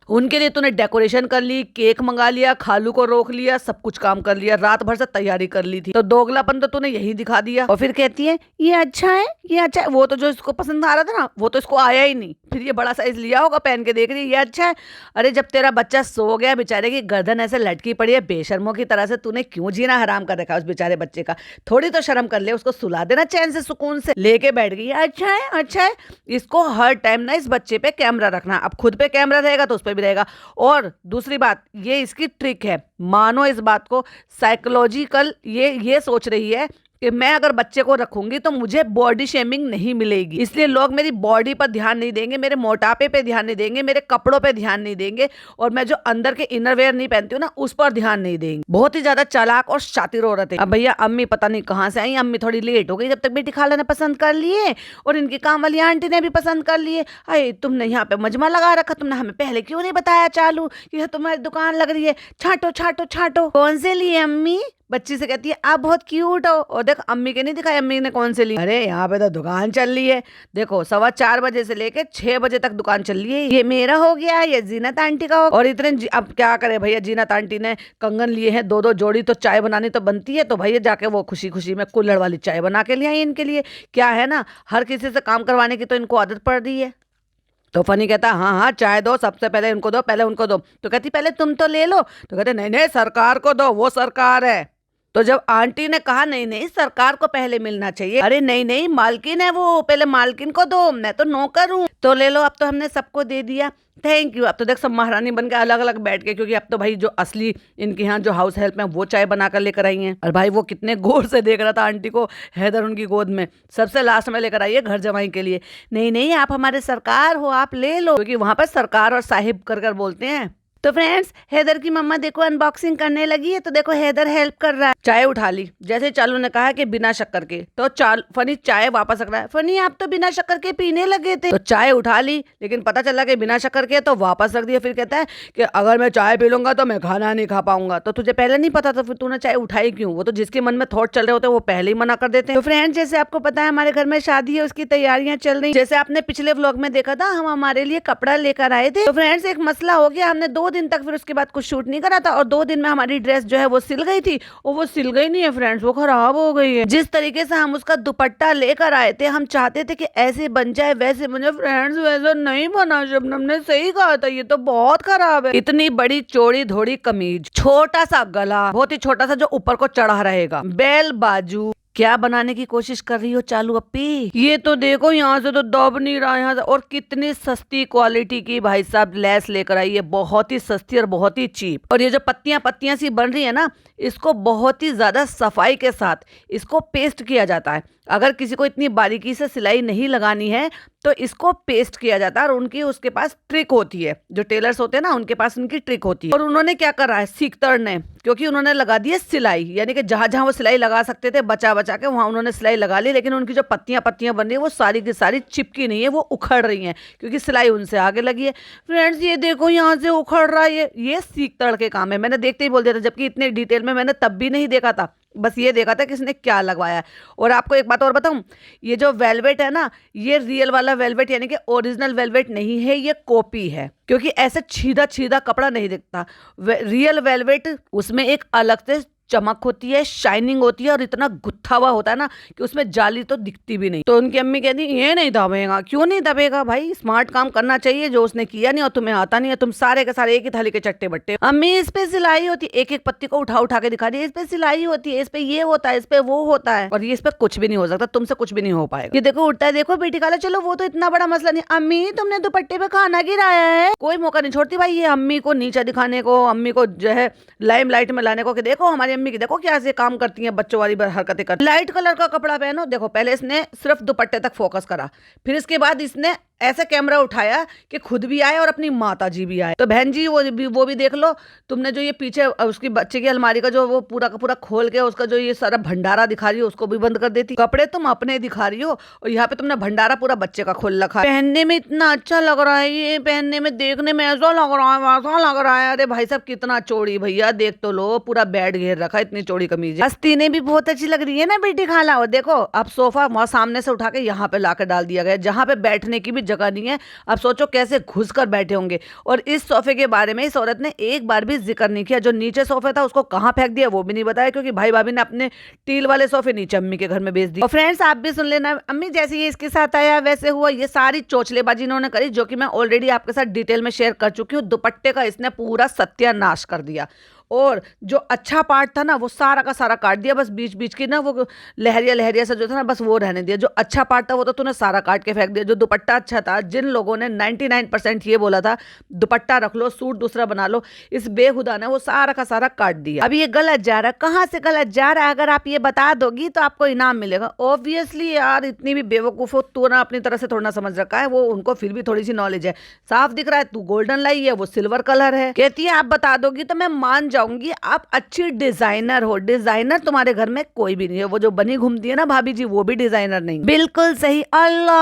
उनके लिए तूने डेकोरेशन कर ली, केक मंगा लिया, खालू को रोक लिया, सब कुछ काम कर लिया, रात भर से तैयारी कर ली थी, तो दोगलापन तो तूने यही दिखा दिया। और फिर कहती है ये अच्छा है, ये अच्छा है। वो तो जो इसको पसंद आ रहा था ना वो तो इसको आया ही नहीं, फिर ये बड़ा साइज लिया होगा, पहन के देख रही है ये अच्छा है। अरे जब तेरा बच्चा सो गया, बेचारे की गर्दन ऐसे लटकी पड़ी है बेशर्मों की तरह से, तूने क्यों जीना हराम कर रखा है उस बेचारे बच्चे का? थोड़ी तो शर्म कर ले, उसको सुला देना चैन से, सुकून से। लेके बैठ गई अच्छा है अच्छा है। इसको हर टाइम ना इस बच्चे पे कैमरा रखना, अब खुद पे कैमरा रहेगा तो उस पर भी रहेगा। और दूसरी बात, ये इसकी ट्रिक है, मानो इस बात को, साइकोलॉजिकल ये सोच रही है कि मैं अगर बच्चे को रखूंगी तो मुझे बॉडी शेमिंग नहीं मिलेगी, इसलिए लोग मेरी बॉडी पर ध्यान नहीं देंगे, मेरे मोटापे पे ध्यान नहीं देंगे, मेरे कपड़ों पे ध्यान नहीं देंगे, और मैं जो अंदर के इनरवेयर नहीं पहनती हूँ ना उस पर ध्यान नहीं देंगे। बहुत ही ज्यादा चालाक और शातिर औरत है। अब भैया अम्मी पता नहीं कहाँ से आई, अम्मी थोड़ी लेट हो गई, जब तक बेटी खाला ने पसंद कर लिए और इनकी काम वाली आंटी ने भी पसंद कर लिए। अरे तुमने यहाँ पे मजमा लगा रखा, तुमने हमें पहले क्यों नहीं बताया चालू कि तुम्हारी दुकान लग रही है, छाटो छाटो छाटो। कौन से लिए अम्मी? बच्ची से कहती है आप बहुत क्यूट हो, और देख अम्मी के नहीं दिखाई अम्मी ने कौन से ली। अरे यहाँ पे तो दुकान चल रही है, देखो 4:15 बजे से लेके 6 बजे तक दुकान चल रही है। ये मेरा हो गया, ये जीनत आंटी का हो, और इतने अब क्या करे भैया, जीनत आंटी ने कंगन लिए हैं 2-2 जोड़ी, तो चाय बनानी तो बनती है, तो भैया जाके वो खुशी खुशी में कुल्हड़ वाली चाय बना के ले आई इनके लिए। क्या है ना, हर किसी से काम करवाने की तो इनको आदत पड़ रही है। तो फनी कहता हाँ हाँ चाय दो, सबसे पहले इनको दो, पहले उनको दो। तो कहती पहले तुम तो ले लो। तो कहते नहीं नहीं सरकार को दो, वो सरकार है। तो जब आंटी ने कहा नहीं नहीं सरकार को पहले मिलना चाहिए, अरे नहीं नहीं मालकिन है वो, पहले मालकिन को दो, मैं तो नौकर हूँ। तो ले लो, अब तो हमने सबको दे दिया, थैंक यू। अब तो देख सब महारानी बन के अलग अलग बैठ के, क्योंकि अब तो भाई जो असली इनके यहाँ जो हाउस हेल्प है वो चाय बनाकर लेकर आई हैं। और भाई वो कितने गौर से देख रहा था आंटी को, हैदर उनकी गोद में सबसे लास्ट में लेकर आई है घर जमाई के लिए। नहीं नहीं आप हमारे सरकार हो, आप ले लो, क्योंकि वहां पर सरकार और साहिब कर कर बोलते हैं। तो फ्रेंड्स हैदर की मम्मा देखो अनबॉक्सिंग करने लगी है, तो देखो हैदर हेल्प कर रहा है। चाय उठा ली, जैसे चालू ने कहा कि बिना शक्कर के, तो फनी चाय वापस रख रहा है। फनी आप तो बिना शक्कर के पीने लगे थे। तो चाय उठा ली, लेकिन पता चला कि बिना शक्कर के, तो वापस रख दिया। फिर कहता है कि अगर मैं चाय पी लूंगा तो मैं खाना नहीं खा पाऊंगा। तो तुझे पहले नहीं पता, तो फिर तूने चाय उठाई क्यों? वो तो जिसके मन में थॉट चल रहे होते हैं वो पहले ही मना कर देते हैं। तो फ्रेंड्स जैसे आपको पता है हमारे घर में शादी है, उसकी तैयारियां चल रही। जैसे आपने पिछले व्लॉग में देखा था, हम हमारे लिए कपड़ा लेकर आए थे। तो फ्रेंड्स एक मसला हो गया, हमने 2 दिन तक फिर उसके बाद कुछ शूट नहीं करा था, और 2 दिन में हमारी ड्रेस जो है वो सिल गई थी, और वो सिल गई नहीं है फ्रेंड्स, वो खराब हो गई है। जिस तरीके से हम उसका दुपट्टा लेकर आए थे, हम चाहते थे कि ऐसे बन जाए वैसे बन जाए, फ्रेंड्स वैसा नहीं बना। शबनम ने सही कहा था, ये तो बहुत खराब है। इतनी बड़ी चौड़ी धोड़ी कमीज, छोटा सा गला, बहुत ही छोटा सा जो ऊपर को चढ़ा रहेगा, बेल बाजू, क्या बनाने की कोशिश कर रही हो चालू अप्पी? ये तो देखो यहाँ से तो दब नहीं रहा यहाँ से। और कितनी सस्ती क्वालिटी की भाई साहब लेस लेकर आई है, बहुत ही सस्ती और बहुत ही चीप। और ये जो पत्तियां पत्तियां सी बन रही है ना, इसको बहुत ही ज्यादा सफाई के साथ इसको पेस्ट किया जाता है। अगर किसी को इतनी बारीकी से सिलाई नहीं लगानी है तो इसको पेस्ट किया जाता है, और उनकी उसके पास ट्रिक होती है, जो टेलर्स होते हैं ना उनके पास उनकी ट्रिक होती है। और उन्होंने क्या करा है सीखतर ने, क्योंकि उन्होंने लगा दी है सिलाई, यानी कि जहां जहां वो सिलाई लगा सकते थे बचा बचा के वहां उन्होंने सिलाई लगा ली। लेकिन उनकी जो पत्तियां पत्तियां बन रही है वो सारी की सारी चिपकी नहीं है, वो उखड़ रही है, क्योंकि सिलाई उनसे आगे लगी है। फ्रेंड्स ये देखो यहाँ से उखड़ रहा है, ये सीखतड़ के काम है। मैंने देखते ही बोल दिया था, जबकि इतने डिटेल में मैंने तब भी नहीं देखा था, बस ये देखा था कि इसने क्या लगवाया है। और आपको एक बात और बताऊं, ये जो वेलवेट है ना, ये रियल वाला वेलवेट यानी कि ओरिजिनल वेलवेट नहीं है, ये कॉपी है, क्योंकि ऐसे छीदा छीदा कपड़ा नहीं दिखता। रियल वेलवेट उसमें एक अलग से चमक होती है, शाइनिंग होती है, और इतना गुत्था हुआ होता है ना कि उसमें जाली तो दिखती भी नहीं। तो उनकी अम्मी कहती ये नहीं दबेगा। क्यों नहीं दबेगा भाई, स्मार्ट काम करना चाहिए, जो उसने किया नहीं और तुम्हें आता नहीं है, तुम सारे के सारे एक ही थाली के चट्टे बट्टे। अम्मी इस पे सिलाई होती है, एक एक पत्ती को उठा उठा के दिखा रही है, इस पे सिलाई होती है, इस पे ये होता है, इस पे वो होता है, और ये इस पे कुछ भी नहीं हो सकता, तुमसे कुछ भी नहीं हो पाएगा। ये देखो उठता है, देखो बेटी खाला, चलो वो तो इतना बड़ा मसला नहीं। अम्मी तुमने दुपट्टे पे खाना गिराया है। कोई मौका नहीं छोड़ती भाई ये अम्मी को नीचा दिखाने को, अम्मी को जो है लाइम लाइट में लाने को, कि देखो हमारी अम्मी की देखो क्या काम करती हैं, बच्चों वाली हरकतें कर। लाइट कलर का कपड़ा पहनो। देखो पहले इसने सिर्फ दुपट्टे तक फोकस करा, फिर इसके बाद इसने ऐसा कैमरा उठाया कि खुद भी आए और अपनी माता जी भी आए। तो बहन जी वो भी देख लो, तुमने जो ये पीछे उसकी बच्चे की अलमारी का जो वो पूरा का पूरा खोल के उसका जो ये सारा भंडारा दिखा रही हो उसको भी बंद कर देती। कपड़े तुम अपने दिखा रही हो और यहाँ पे तुमने भंडारा पूरा बच्चे का खोल रखा है। पहनने में इतना अच्छा लग रहा है, ये पहनने में देखने में ऐसा लग रहा है वैसा लग रहा है। अरे भाई साहब कितना चौड़ी, भैया देख तो लो, पूरा बेड घेर रखा है, इतनी चौड़ी कमीज। आस्तीनें भी बहुत अच्छी लग रही है ना बेटी खाला। और देखो अब सोफा वहां सामने से उठा के यहाँ पे लाकर डाल दिया गया, जहाँ पे बैठने की भी जगह नहीं है। अब सोचो कैसे घुस कर बैठे होंगे। और इस सोफे के बारे में इस औरत ने एक बार भी जिक्र नहीं किया। जो नीचे सोफा था उसको कहाँ फेंक दिया वो भी नहीं बताया, क्योंकि भाई भाभी ने अपने टील वाले सोफे नीचे अम्मी के घर में बेच दिए। और फ्रेंड्स आप भी सुन लेना, अम्मी जैसे ये इसके साथ आया वैसे हुआ, ये सारी चोचलेबाजी इन्होंने करी, जो कि मैं ऑलरेडी आपके साथ डिटेल में शेयर कर चुकी हूँ। दुपट्टे का इसने पूरा सत्यानाश कर दिया। और जो अच्छा पार्ट था ना वो सारा का सारा काट दिया, बस बीच बीच की ना वो लहरिया लहरिया सा जो था ना बस वो रहने दिया। जो अच्छा पार्ट था वो तो तूने सारा काट के फेंक दिया। जो दुपट्टा अच्छा था, जिन लोगों ने 99% ये बोला था दुपट्टा रख लो सूट दूसरा बना लो, इस बेहुदा ने वो सारा का सारा काट दिया। अब ये गलत जा रहा है, कहाँ से गलत जा रहा है अगर आप ये बता दोगी तो आपको इनाम मिलेगा। ऑब्वियसली यार इतनी भी बेवकूफ हो तू ना, अपनी तरह से थोड़ा समझ रखा है, वो उनको फिर भी थोड़ी सी नॉलेज है। साफ दिख रहा है तू गोल्डन लाई है, वो सिल्वर कलर है। कहती है आप बता दोगी तो मैं मान जाऊंगी, आप अच्छी डिजाइनर हो। डिजाइनर तुम्हारे घर में कोई भी नहीं है, वो जो बनी घूमती है ना भाभी जी वो भी डिजाइनर नहीं। बिल्कुल सही। अल्लाह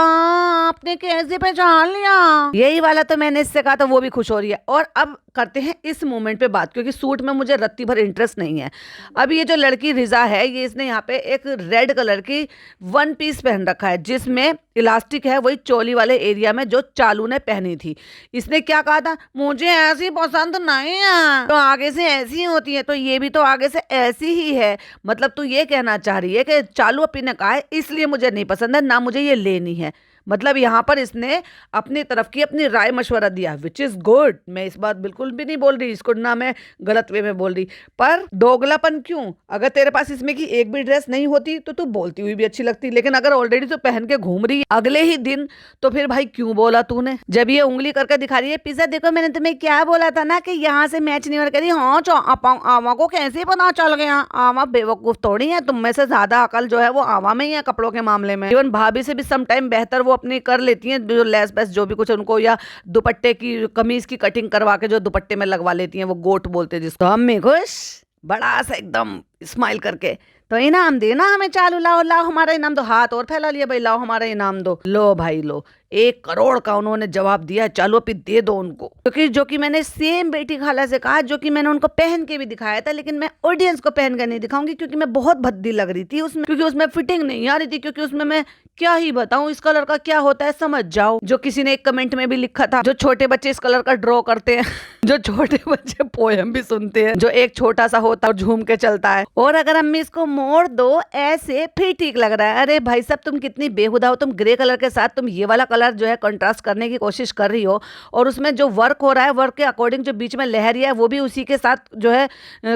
आपने कैसे पहचान लिया? यही वाला तो मैंने इससे कहा था, वो भी खुश हो रही है। और अब करते हैं इस मोमेंट पे बात, क्योंकि सूट में मुझे रत्ती भर इंटरेस्ट नहीं है। अब ये जो लड़की रिजा है, ये इसने यहाँ पे एक रेड कलर की वन पीस पहन रखा है जिसमें इलास्टिक है, वही चोली वाले एरिया में जो चालू ने पहनी थी। इसने क्या कहा था, मुझे ऐसी पसंद नहीं है, तो आगे से ऐसी होती है, तो ये भी तो आगे से ऐसी ही है। मतलब तू ये कहना चाह रही है कि चालू अपनी ने कहा है इसलिए मुझे नहीं पसंद है, ना मुझे ये लेनी है। मतलब यहाँ पर इसने अपनी तरफ की अपनी राय मशवरा दिया, विच इज गुड। मैं इस बात बिल्कुल भी नहीं बोल रही इसको, ना मैं गलत वे में बोल रही, पर दोगलापन क्यों? अगर तेरे पास इसमें की एक भी ड्रेस नहीं होती तो तू बोलती हुई भी अच्छी लगती, लेकिन अगर ऑलरेडी तो पहन के घूम रही अगले ही दिन, तो फिर भाई क्यों बोला तूने? जब ये उंगली करके दिखा रही है, पिज्जा देखो मैंने तुम्हें क्या बोला था ना कि यहाँ से मैच नहीं हो रहा। हाँ आवा को कैसे पता चल गया? आवा बेवकूफ थोड़ी है, तुम में से ज्यादा अकल जो है वो आवा में ही है कपड़ों के मामले में। इवन भाभी से भी सम टाइम बेहतर वो अपनी कर लेती हैं, जो लेस बेस जो भी कुछ उनको, या दुपट्टे की कमीज की कटिंग करवा के जो दुपट्टे में लगवा लेती हैं, वो गोट बोलते हैं जिसको। हम खुश बड़ा सा एकदम स्माइल करके, तो इनाम देना हमें, चालू लाओ लाओ हमारा इनाम दो। हाथ और फैला लिया भाई, लाओ हमारा इनाम दो। लो भाई लो, 1 करोड़ का उन्होंने जवाब दिया। चालू अभी दे दो उनको, क्योंकि जो कि मैंने सेम बेटी खाला से कहा, जो कि मैंने उनको पहन के भी दिखाया था, लेकिन मैं ऑडियंस को पहन कर नहीं दिखाऊंगी क्योंकि मैं बहुत भद्दी लग रही थी उसमें, क्योंकि उसमें फिटिंग नहीं आ रही थी, क्योंकि उसमें मैं क्या ही बताऊं इस कलर का क्या होता है, समझ जाओ। जो किसी ने एक कमेंट में भी लिखा था, जो छोटे बच्चे इस कलर का ड्रॉ करते हैं जो छोटे बच्चे पोयम भी सुनते हैं, जो एक छोटा सा होता है और झूम के चलता है, और अगर अम्मी इसको मोड़ दो ऐसे फिर ठीक लग रहा है। अरे भाई साहब तुम कितनी बेहुदा हो, तुम ग्रे कलर के साथ तुम ये वाला कलर जो है कंट्रास्ट करने की कोशिश कर रही हो, और उसमें जो वर्क हो रहा है वर्क के अकॉर्डिंग जो बीच में लहरिया है वो भी उसी के साथ जो है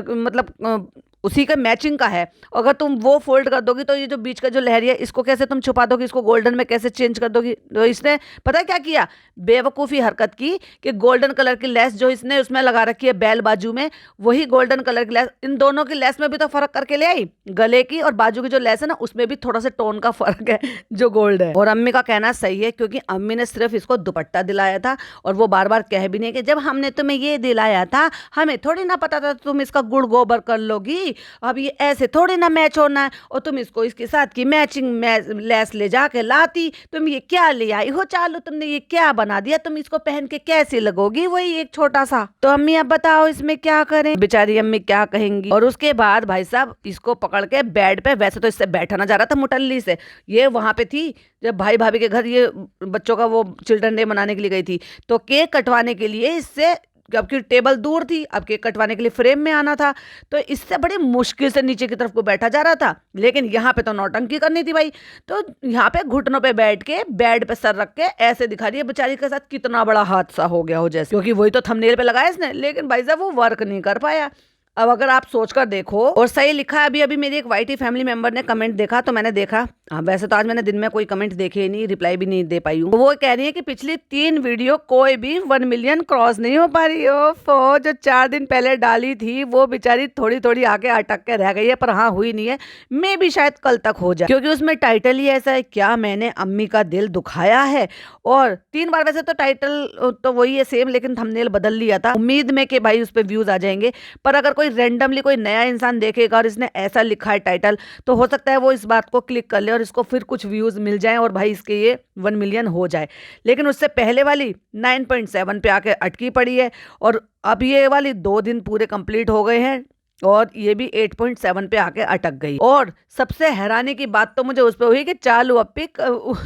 मतलब उसी का मैचिंग का है। अगर तुम वो फोल्ड कर दोगी तो ये जो बीच का जो लहरिया है इसको कैसे तुम छुपा दोगी, इसको गोल्डन में कैसे चेंज कर दोगी? तो इसने पता है क्या किया, बेवकूफ़ी हरकत की कि गोल्डन कलर की लेस जो इसने उसमें लगा रखी है बैल बाजू में, वही गोल्डन कलर की लेस, इन दोनों की लेस में भी तो फर्क करके ले आई। गले की और बाजू की जो लेस है ना उसमें भी थोड़ा सा टोन का फर्क है जो गोल्ड है। और अम्मी का कहना सही है, क्योंकि अम्मी ने सिर्फ इसको दुपट्टा दिलाया था, और वो बार बार कह भी नहीं कि जब हमने तुम्हें ये दिलाया था हमें थोड़ी ना पता था तुम इसका गुड़ गोबर कर लोगी, अब ये ऐसे थोड़ी ना मैच होना है, और तुम इसको इसके साथ की मैचिंग लेस ले जाके लाती, तुम ये क्या ले आई हो चालू, तुमने ये क्या बना दिया, तुम इसको पहन के कैसे लगोगी वही एक छोटा सा। तो अम्मी अब बताओ इसमें क्या करें? बेचारी अम्मी क्या कहेंगी। और उसके बाद भाई साहब इसको पकड़ के बेड पे, वैसे तो इससे बैठा ना जा रहा था मुटल्ली से, ये वहां पे थी जब भाई भाभी के घर ये बच्चों का वो चिल्ड्रन डे मनाने के लिए गई थी, तो केक कटवाने के लिए इससे, जबकि टेबल दूर थी, अब केक कटवाने के लिए फ्रेम में आना था, तो इससे बड़ी मुश्किल से नीचे की तरफ को बैठा जा रहा था। लेकिन यहाँ पे तो नौटंकी करनी थी भाई, तो यहाँ पे घुटनों पे बैठ के बेड पे सर रख के ऐसे दिखा रही है बेचारी के साथ कितना बड़ा हादसा हो गया हो जैसे, क्योंकि वही तो थंबनेल पे लगाया इसने, लेकिन भाई साहब वो वर्क नहीं कर पाया। अब अगर आप सोचकर देखो, और सही लिखा है, अभी अभी मेरी एक वाईटी फैमिली मेंबर ने कमेंट देखा तो मैंने देखा, वैसे तो आज मैंने दिन में कोई कमेंट देखे ही नहीं, रिप्लाई भी नहीं दे पाई हूँ। वो कह रही है कि पिछली 3 वीडियो कोई भी 1 मिलियन क्रॉस नहीं हो पा रही हो। जो 4 दिन पहले डाली थी वो बेचारी थोड़ी थोड़ी आके अटक के रह गई है, पर हाँ हुई नहीं है, मैं भी शायद कल तक हो जाए, क्योंकि उसमें टाइटल ही ऐसा है, क्या मैंने अम्मी का दिल दुखाया है। और 3 बार वैसे तो टाइटल तो वही है सेम, लेकिन थंबनेल बदल लिया था उम्मीद में कि भाई उस पर व्यूज आ जाएंगे। पर अगर कोई रैंडमली कोई नया इंसान देखेगा और इसने ऐसा लिखा है टाइटल, तो हो सकता है वो इस बात को क्लिक कर ले और इसको फिर कुछ व्यूज मिल जाए और भाई इसके ये 1 मिलियन हो जाए। लेकिन उससे पहले वाली 9.7 पे आके अटकी पड़ी है, और अब ये वाली 2 दिन पूरे कंप्लीट हो गए हैं और ये भी 8.7 पे आके अटक गई। और सबसे हैरानी की बात तो मुझे उस पे हुई कि चालू अपिक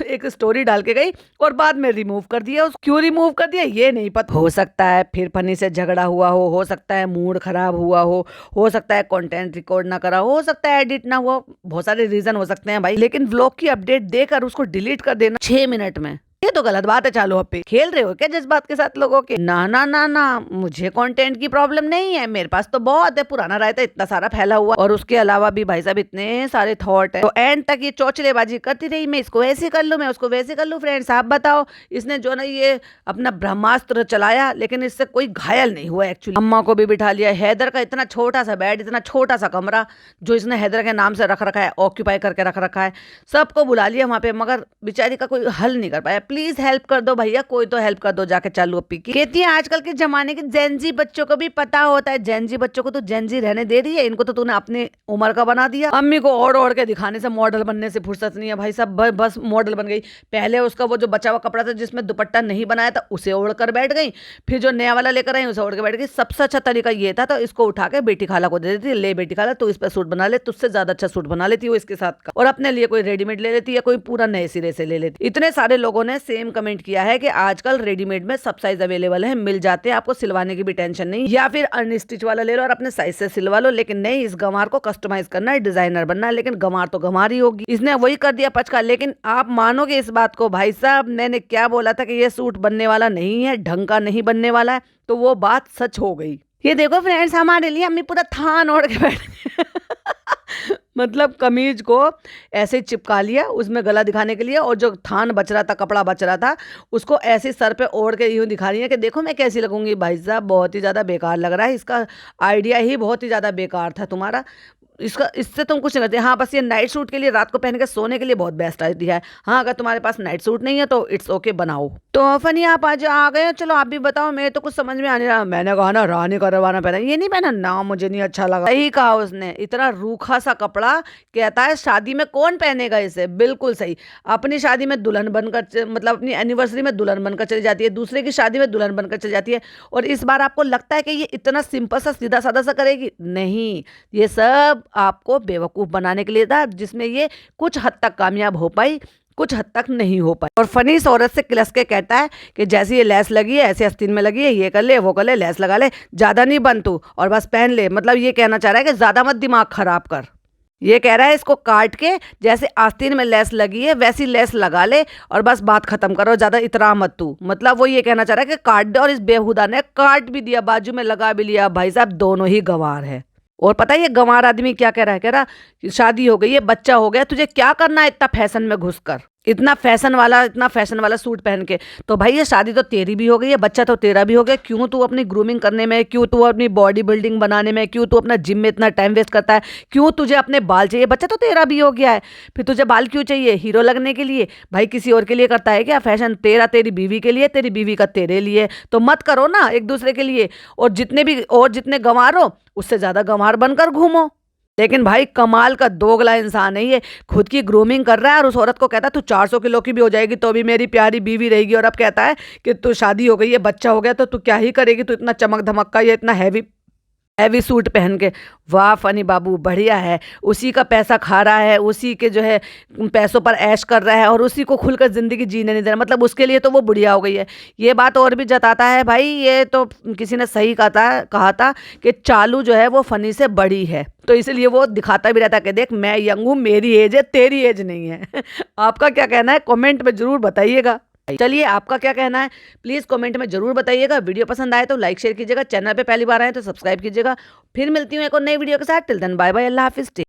एक स्टोरी डाल के गई और बाद में रिमूव कर दिया। क्यों रिमूव कर दिया ये नहीं पता, हो सकता है फिर फनी से झगड़ा हुआ हो सकता है मूड खराब हुआ हो सकता है कंटेंट रिकॉर्ड ना करा हो सकता है एडिट ना हुआ, बहुत सारे रीजन हो सकते हैं भाई। लेकिन व्लॉग की अपडेट देकर उसको डिलीट कर देना 6 मिनट में, ये तो गलत बात है। चालू आप खेल रहे हो क्या जज्बात के साथ लोगों के? ना ना ना ना, मुझे कंटेंट की प्रॉब्लम नहीं है, मेरे पास तो बहुत है, पुराना रायता इतना सारा फैला हुआ, और उसके अलावा भी भाई साहब इतने सारे थॉट है। तो एंड तक ये चौचलेबाजी करती रही, मैं इसको ऐसे कर लूं, मैं उसको वैसे कर लूं। फ्रेंड्स आप बताओ, इसने जो ना ये अपना ब्रह्मास्त्र चलाया, लेकिन इससे कोई घायल नहीं हुआ एक्चुअली। अम्मा को भी बिठा लिया, हैदर का इतना छोटा सा बेड, इतना छोटा सा कमरा जो इसने हैदर के नाम से रख रखा है, ऑक्यूपाई करके रख रखा है, सबको बुला लिया वहां पे, मगर बेचारी का कोई हल नहीं कर पाया। प्लीज हेल्प कर दो भैया, कोई तो हेल्प कर दो जाके चालू अपी की। कहती है आजकल के जमाने के जेनजी बच्चों को भी पता होता है, जेनजी बच्चों को तो जेनजी रहने दे रही है, इनको तो तूने अपनी उम्र का बना दिया। अम्मी को ओढ़ ओढ़ के दिखाने से, मॉडल बनने से फुर्सत नहीं है भाई साहब, बस मॉडल बन गई। पहले उसका वो जो बचा हुआ कपड़ा था जिसमें दुपट्टा नहीं बनाया था उसे ओढ़ कर बैठ गई, फिर जो नया वाला लेकर आई उसे ओढ़ के बैठ गई। सबसे अच्छा तरीका ये था, तो इसको उठा के बेटी खाला को दे देती, ले बेटी खाला तू इस पर सूट बना ले, तुझसे ज्यादा अच्छा सूट बना लेती वो इसके साथ का, और अपने लिए कोई रेडीमेड ले लेती या कोई पूरा नए सिरे से ले लेती। इतने सारे लोगों ने सेम कमेंट किया है कि आजकल रेडीमेड में सब साइज अवेलेबल है, मिल जाते हैं, आपको सिलवाने की भी टेंशन नहीं, या फिर अनस्टिच वाला ले लो और अपने साइज से सिलवा लो। लेकिन नहीं, इस गंवार को कस्टमाइज करना है, डिजाइनर बनना है, लेकिन गंवार तो गंवार ही होगी। इसने वही कर दिया पचका। लेकिन आप मानोगे इस बात को भाई साहब, मैंने क्या बोला था कि ये सूट बनने वाला नहीं है, ढंग का नहीं बनने वाला है, तो वो बात सच हो गई। ये देखो फ्रेंड्स, हमारे लिए अम्मी पूरा थान ओढ़ के बैठ मतलब कमीज को ऐसे चिपका लिया उसमें गला दिखाने के लिए, और जो थान बच रहा था, कपड़ा बच रहा था, उसको ऐसे सर पे ओढ़ के यूं दिखा रही है कि देखो मैं कैसी लगूंगी। भाई साहब बहुत ही ज्यादा बेकार लग रहा है, इसका आइडिया ही बहुत ही ज्यादा बेकार था तुम्हारा। इसका इससे तुम कुछ नहीं करते। हाँ बस ये नाइट सूट के लिए, रात को पहन के सोने के लिए बहुत बेस्ट आइडिया है। हाँ अगर तुम्हारे पास नाइट सूट नहीं है तो इट्स ओके, बनाओ। तो फनी आप आज आ गए, चलो आप भी बताओ, मेरे तो कुछ समझ में आने रहा। मैंने कहा ना रानी का रवाना पहना, ये नहीं पहना ना, मुझे नहीं अच्छा लगा। सही कहा उसने, इतना रूखा सा कपड़ा, कहता है शादी में कौन पहनेगा इसे। बिल्कुल सही, अपनी शादी में दुल्हन बनकर, मतलब अपनी एनिवर्सरी में दुल्हन बनकर चली जाती है, दूसरे की शादी में दुल्हन बनकर चली जाती है, और इस बार आपको लगता है कि ये इतना सिंपल सा सीधा साधा सा करेगी। नहीं, ये सब आपको बेवकूफ बनाने के लिए था, जिसमें ये कुछ हद तक कामयाब हो पाई, कुछ हद तक नहीं हो पाई। और फनी इस औरत से किलस के कहता है कि जैसे ये लेस लगी है ऐसे आस्तीन में लगी है, ये कर ले वो कर ले, लेस लगा ले, ज्यादा नहीं बन तू, और बस पहन ले। मतलब ये कहना चाह रहा है कि ज्यादा मत दिमाग खराब कर। ये कह रहा है इसको काट के जैसे आस्तीन में लेस लगी है वैसी लेस लगा ले, और बस बात खत्म करो, ज्यादा इतरा मत तू। मतलब वो ये कहना चाह रहा है कि काट दे, और इस बेहुदा ने काट भी दिया, बाजू में लगा भी लिया। भाई साहब दोनों ही गंवार है। और पता है ये गंवार आदमी क्या कह रहा है? कह रहा कि शादी हो गई है, बच्चा हो गया, तुझे क्या करना है इतना फैशन में घुसकर, इतना फैशन वाला सूट पहन के। तो भाई ये शादी तो तेरी भी हो गई है, बच्चा तो तेरा भी हो गया, क्यों तू अपनी ग्रूमिंग करने में, क्यों तू अपनी बॉडी बिल्डिंग बनाने में, क्यों तू अपना जिम में इतना टाइम वेस्ट करता है, क्यों तुझे अपने बाल चाहिए? बच्चा तो तेरा भी हो गया है, फिर तुझे बाल क्यों चाहिए? हीरो लगने के लिए? भाई किसी और के लिए करता है क्या फैशन? तेरा तेरी बीवी के लिए, तेरी बीवी का तेरे लिए। तो मत करो ना एक दूसरे के लिए, और जितने गंवार हो उससे ज्यादा गंवार बनकर घूमो। लेकिन भाई कमाल का दोगला इंसान है ये, खुद की ग्रूमिंग कर रहा है और उस औरत को कहता है तू 400 किलो की भी हो जाएगी तो भी मेरी प्यारी बीवी रहेगी, और अब कहता है कि तू शादी हो गई है, बच्चा हो गया, तो तू क्या ही करेगी, तू इतना चमक धमक का, ये इतना हैवी सूट पहन के। वाह फनी बाबू बढ़िया है, उसी का पैसा खा रहा है, उसी के जो है पैसों पर ऐश कर रहा है, और उसी को खुलकर जिंदगी जीने नहीं दे रहा। मतलब उसके लिए तो वो बुढ़िया हो गई है। ये बात और भी जताता है भाई, ये तो किसी ने सही कहा था कि चालू जो है वो फनी से बड़ी है, तो इसलिए वो दिखाता भी रहता है कि देख मैं यंग हूँ, मेरी एज है, तेरी एज नहीं है। आपका क्या कहना है कमेंट में जरूर बताइएगा। चलिए आपका क्या कहना है प्लीज कमेंट में जरूर बताइएगा। वीडियो पसंद आए तो लाइक शेयर कीजिएगा, चैनल पे पहली बार आए तो सब्सक्राइब कीजिएगा। फिर मिलती हूँ एक और नई वीडियो के साथ। टिल देन बाय बाय, अल्लाह हाफिज।